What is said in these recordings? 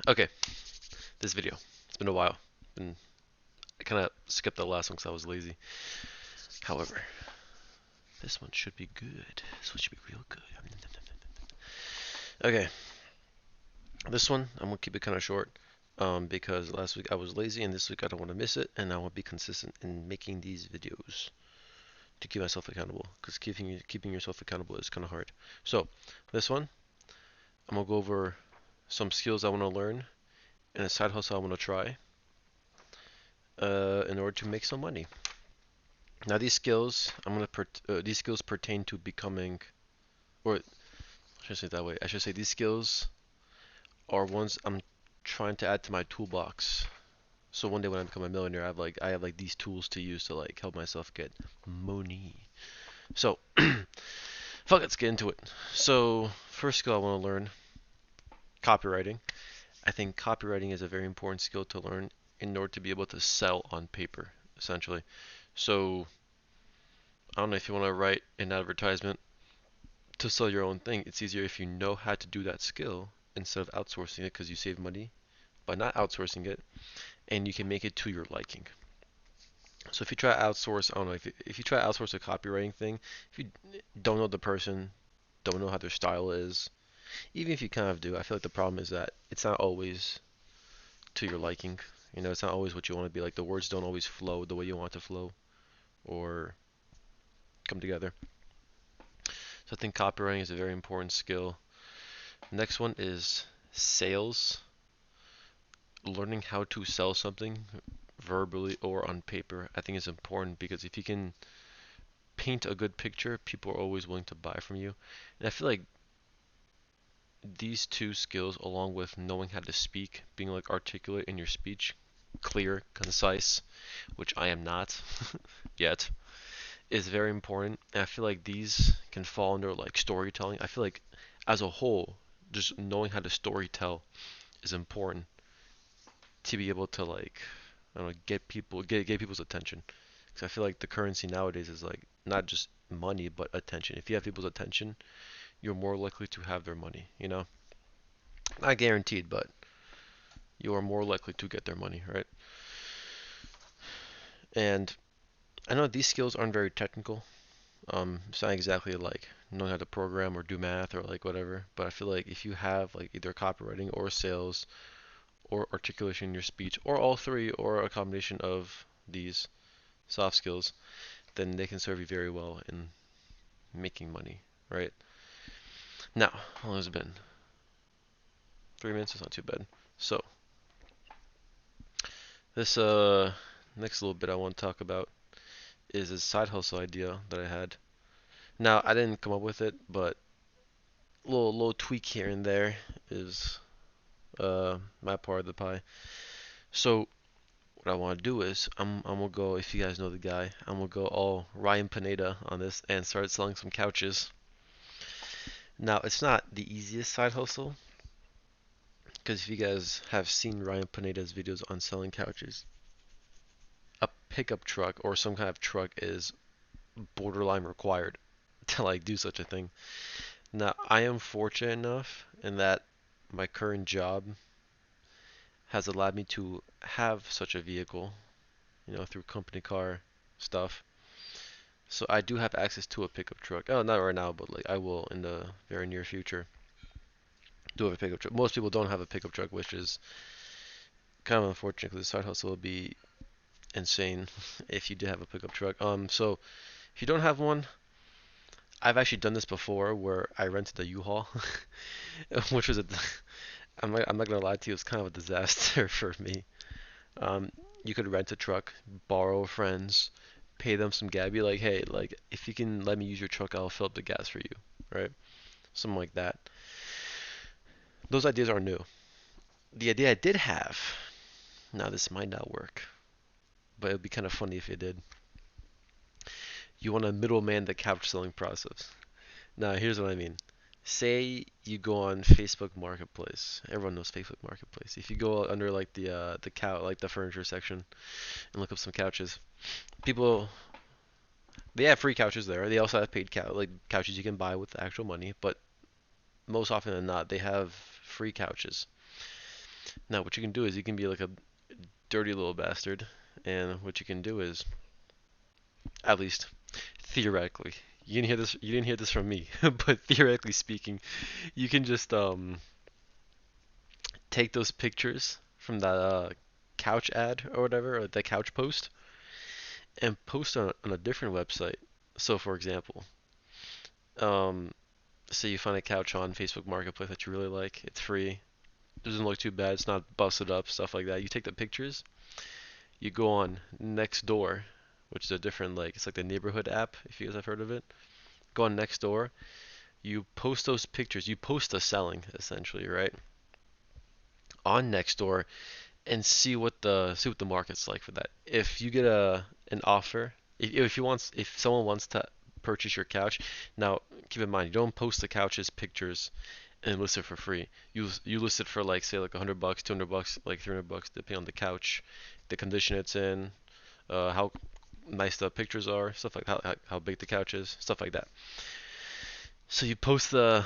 Okay, this video. It's been a while. Been I kind of skipped the last one because I was lazy. However, this one should be good. This one should be real good. Okay, this one I'm gonna keep it kind of short. Because last week I was lazy and this week I don't want to miss it, and I want to be consistent in making these videos to keep myself accountable. Because keeping yourself accountable is kind of hard. So this one I'm gonna go over some skills I want to learn and a side hustle I want to try in order to make some money. Now these skills pertain to becoming, or I should say it that way. I should say these skills are ones I'm trying to add to my toolbox. So one day when I become a millionaire, I have like these tools to use to like help myself get money. So fuck, let's get into it. So first skill I want to learn, copywriting. I think copywriting is a very important skill to learn in order to be able to sell on paper, essentially. So I don't know if you want to write an advertisement to sell your own thing. It's easier if you know how to do that skill instead of outsourcing it because you save money by not outsourcing it and you can make it to your liking. So if you try to outsource, I don't know, if you try to outsource a copywriting thing, if you don't know the person, don't know how their style is, even if you kind of do, I feel like the problem is that it's not always to your liking. You know, it's not always what you want to be like. The words don't always flow the way you want to flow or come together. So I think copywriting is a very important skill. Next one is sales. Learning how to sell something verbally or on paper, I think is important because if you can paint a good picture, people are always willing to buy from you. And I feel like these two skills, along with knowing how to speak, being like articulate in your speech, clear, concise, which I am not yet, is very important. And I feel like these can fall under like storytelling. I feel like as a whole, just knowing how to storytell is important to be able to like I don't know get people's attention. Because I feel like the currency nowadays is like not just money but attention. If you have people's attention, you're more likely to have their money. You know, not guaranteed, but you are more likely to get their money, right? And I know these skills aren't very technical. It's not exactly like knowing how to program or do math or like whatever. But I feel like if you have like either copywriting or sales or articulation in your speech or all three or a combination of these soft skills, then they can serve you very well in making money, right? Now, how long has it been? 3 minutes is not too bad. So, this next little bit I want to talk about is a side hustle idea that I had. Now, I didn't come up with it, but little tweak here and there is my part of the pie. So, what I want to do is I'm gonna go, if you guys know the guy, I'm gonna go all Ryan Pineda on this and start selling some couches. Now, it's not the easiest side hustle, because if you guys have seen Ryan Pineda's videos on selling couches, a pickup truck or some kind of truck is borderline required to like do such a thing. Now, I am fortunate enough in that my current job has allowed me to have such a vehicle, through company car stuff. So I do have access to a pickup truck. Oh, not right now, but like I will in the very near future do have a pickup truck. Most people don't have a pickup truck, which is kind of unfortunate because the side hustle would be insane if you did have a pickup truck. So if you don't have one, I've actually done this before where I rented a U-Haul, which was I'm not gonna lie to you, it's kind of a disaster for me. You could rent a truck, borrow friends, pay them some gas, be like, hey, like if you can let me use your truck, I'll fill up the gas for you, right? Something like that. Those ideas are new. The idea I did have, now this might not work, but it'd be kind of funny if it did. You want to middleman the couch selling process. Now, here's what I mean. Say you go on Facebook Marketplace. Everyone knows Facebook Marketplace. If you go under like the furniture section and look up some couches, people they have free couches there. They also have paid couches you can buy with actual money, but most often than not, they have free couches. Now, what you can do is you can be like a dirty little bastard, and what you can do is, at least theoretically, you didn't hear this. You didn't hear this from me, but theoretically speaking, you can just take those pictures from that couch ad or whatever, or the couch post, and post on a different website. So, for example, um, say you find a couch on Facebook Marketplace that you really like. It's free. Doesn't look too bad. It's not busted up, stuff like that. You take the pictures. You go on Nextdoor, which is a different it's like the neighborhood app. If you guys have heard of it, go on Nextdoor. You post those pictures. You post the selling essentially, right? On Nextdoor, and see what the market's like for that. If you get an offer, if someone wants to purchase your couch, now keep in mind you don't post the couch's pictures and list it for free. You list it for like say like $100, $200, like $300, depending on the couch, the condition it's in, how nice the pictures are, stuff like how big the couch is, stuff like that. So you post the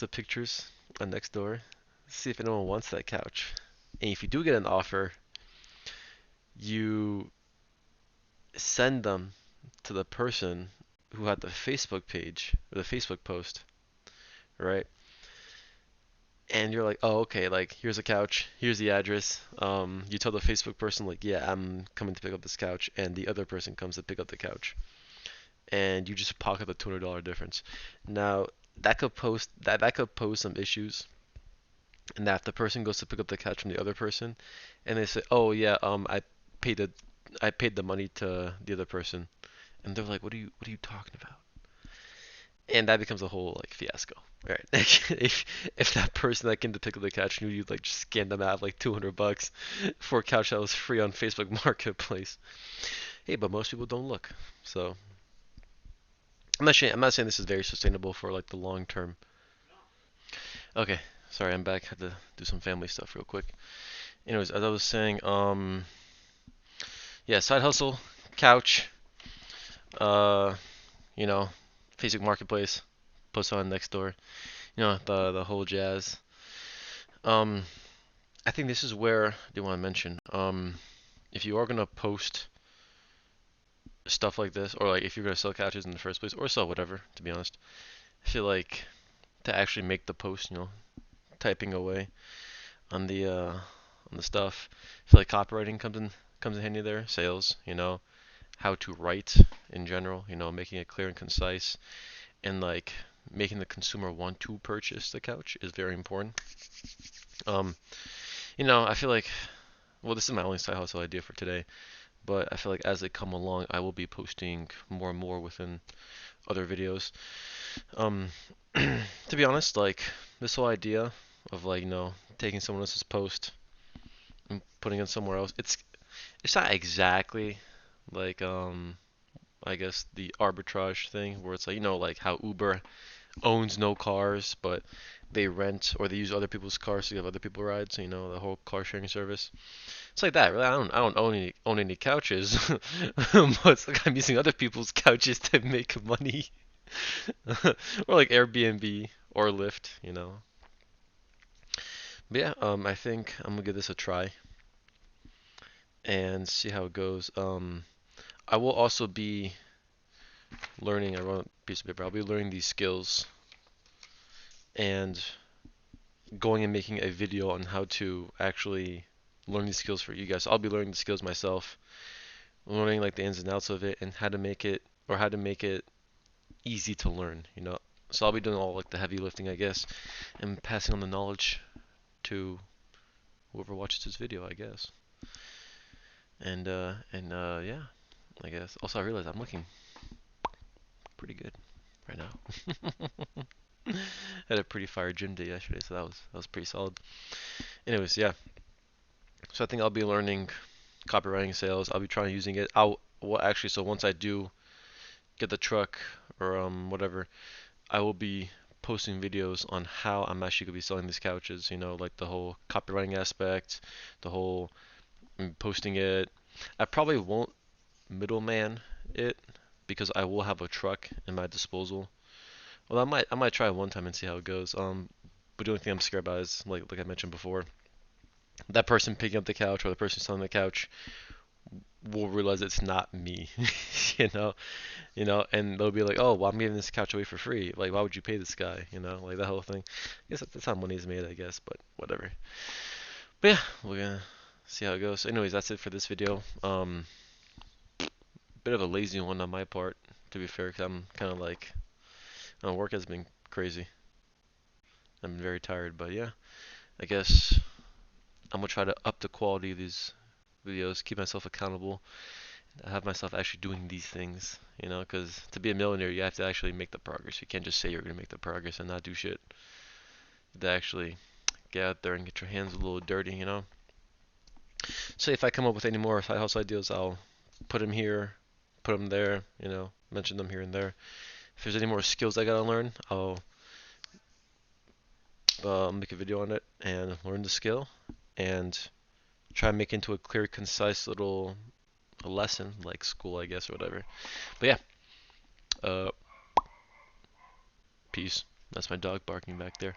pictures on Nextdoor, see if anyone wants that couch. And if you do get an offer, you send them to the person who had the Facebook page or the Facebook post, right? And you're like, oh, okay, like here's a couch, here's the address. You tell the Facebook person like, yeah, I'm coming to pick up this couch, and the other person comes to pick up the couch, and you just pocket the $200 difference. Now that could pose some issues, and that if the person goes to pick up the couch from the other person, and they say, oh yeah, paid the I paid the money to the other person, and they're like, what are you talking about? And that becomes a whole like fiasco, right? if that person that came to pick up the couch knew you'd like just scan them out like $200 for a couch that was free on Facebook Marketplace. Hey, but most people don't look, so I'm not saying this is very sustainable for like the long term. Okay, sorry, I'm back. Had to do some family stuff real quick. Anyways, as I was saying, yeah, side hustle, couch, uh, you know, Facebook Marketplace, post on Nextdoor, the whole jazz. Um, I think this is where I do want to mention, if you are gonna post stuff like this, or like if you're gonna sell couches in the first place, or sell whatever, to be honest, I feel like to actually make the post, typing away on the stuff, I feel like copywriting comes in handy there. Sales, how to write in general, making it clear and concise, and like making the consumer want to purchase the couch is very important. Um, I feel like, well, this is my only side hustle idea for today, but I feel like as they come along, I will be posting more and more within other videos. Um, to be honest, like this whole idea of like, taking someone else's post and putting it somewhere else, it's not exactly like I guess the arbitrage thing where it's like, like how Uber owns no cars, but they rent or they use other people's cars to give other people rides, the whole car sharing service. It's like that, really. I don't own any couches, but it's like I'm using other people's couches to make money. Or like Airbnb or Lyft. But yeah, I think I'm gonna give this a try and see how it goes. I will also be learning. I wrote a piece of paper. I'll be learning these skills and going and making a video on how to actually learn these skills for you guys. So I'll be learning the skills myself, learning like the ins and outs of it and how to make it easy to learn. So I'll be doing all like the heavy lifting, I guess, and passing on the knowledge to whoever watches this video, I guess. And yeah, I guess. Also, I realized I'm looking pretty good right now. Had a pretty fire gym day yesterday, so that was pretty solid. Anyways, yeah. So I think I'll be learning copywriting sales. I'll be trying using it. So once I do get the truck or whatever, I will be posting videos on how I'm actually gonna be selling these couches. Like the whole copywriting aspect, the whole posting it. I probably won't middleman it because I will have a truck in my disposal. Well, I might try it one time and see how it goes. But the only thing I'm scared about is like I mentioned before, that person picking up the couch or the person selling the couch will realize it's not me, you know, and they'll be like, oh, well, I'm giving this couch away for free. Like, why would you pay this guy, like that whole thing. I guess that's how money's made, I guess, but whatever. But yeah, we're gonna see how it goes. Anyways, that's it for this video. Bit of a lazy one on my part, to be fair, 'cause I'm kind of like, work has been crazy. I'm very tired, but yeah, I guess I'm gonna try to up the quality of these videos, keep myself accountable, have myself actually doing these things, because to be a millionaire, you have to actually make the progress. You can't just say you're gonna make the progress and not do shit. You have to actually get out there and get your hands a little dirty. So if I come up with any more side hustle ideas, I'll put them here, put them there, mention them here and there. If there's any more skills I gotta learn, I'll make a video on it and learn the skill and try and make it into a clear, concise little lesson, like school, I guess, or whatever. But yeah, uh, peace. That's my dog barking back there.